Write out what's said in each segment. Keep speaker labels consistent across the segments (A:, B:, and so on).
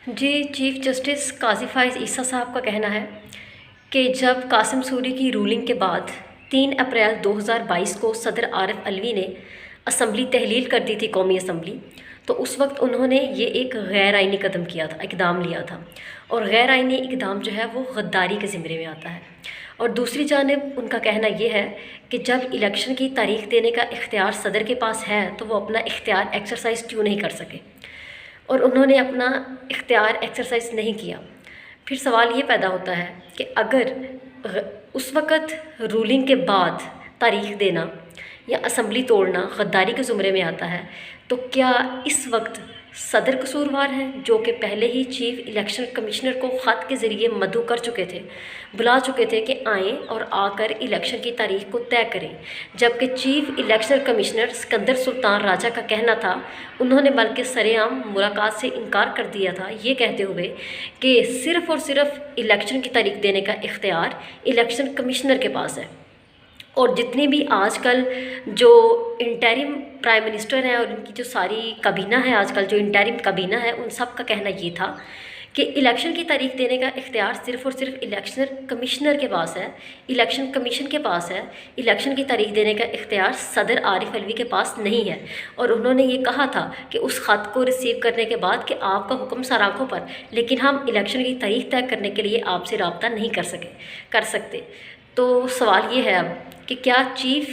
A: जी, chief justice Qazi Faiz ईसा साहब का कहना है कि जब कासिम सूरी की रूलिंग के बाद 3 अप्रैल 2022 को सदर आरिफ अलवी ने असम्बली तहलील कर दी थी, कौमी असम्बली, तो उस वक्त उन्होंने ये एक गैर आइनी कदम किया था, इक़दाम लिया था। और गैर आइनी इक़दाम जो है वो गद्दारी के ज़िम्मे में आता है। और दूसरी जानिब उनका कहना ये है कि जब इलेक्शन की तारीख़ देने का इख्तियार सदर के पास है तो वो अपना इख्तियार एक्सरसाइज क्यों नहीं कर सके, और उन्होंने अपना इख्तियार एक्सरसाइज नहीं किया। फिर सवाल ये पैदा होता है कि अगर उस वक़्त रूलिंग के बाद तारीख़ देना या असम्बली तोड़ना गद्दारी के ज़ुमरे में आता है, तो क्या इस वक्त सदर कसूरवार हैं, जो कि पहले ही चीफ़ इलेक्शन कमिश्नर को ख़त के ज़रिए मदऊ कर चुके थे, बुला चुके थे कि आएँ और आकर इलेक्शन की तारीख़ को तय करें, जबकि chief election commissioner Sikandar Sultan Raja का कहना था, उन्होंने बल्कि सरेआम मुलाकात से इनकार कर दिया था, ये कहते हुए कि सिर्फ़ और सिर्फ इलेक्शन की तारीख़ देने का इख्तियार इलेक्शन कमिश्नर के पास है। और जितनी भी आजकल जो इंटरिम प्राइम मिनिस्टर हैं और उनकी जो सारी काबीना है, आजकल जो इंटरिम काबीना है, उन सब का कहना ये था कि इलेक्शन की तारीख़ देने का इख्तियार सिर्फ़ और सिर्फ इलेक्शन कमिश्नर के पास है, इलेक्शन कमीशन के पास है। इलेक्शन की तारीख़ देने का इख्तियार सदर आरिफ अलवी के पास नहीं है। और उन्होंने ये कहा था कि उस ख़त को रिसीव करने के बाद कि आपका हुक्म सर आँखों पर, लेकिन हम इलेक्शन की तारीख़ तय करने के लिए आपसे रब्ता नहीं कर सकते। तो सवाल ये है अब कि क्या चीफ़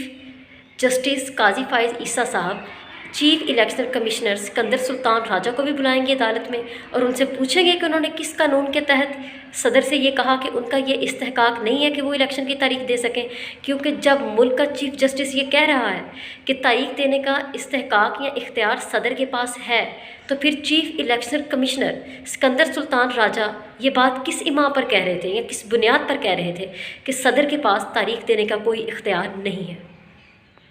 A: जस्टिस काज़ी फ़ाइज़ ईसा साहब chief election commissioner Sikandar Sultan Raja को भी बुलाएंगे अदालत में और उनसे पूछेंगे कि उन्होंने किस कानून के तहत सदर से ये कहा कि उनका ये इस्तेहकाक नहीं है कि वो इलेक्शन की तारीख़ दे सकें। क्योंकि जब मुल्क का चीफ़ जस्टिस ये कह रहा है कि तारीख़ देने का इस्तेहकाक या इख्तियार सदर के पास है, तो फिर chief election commissioner Sikandar Sultan Raja ये बात किस इमा पर कह रहे थे या किस बुनियाद पर कह रहे थे कि सदर के पास तारीख़ देने का कोई इख्तियार नहीं है।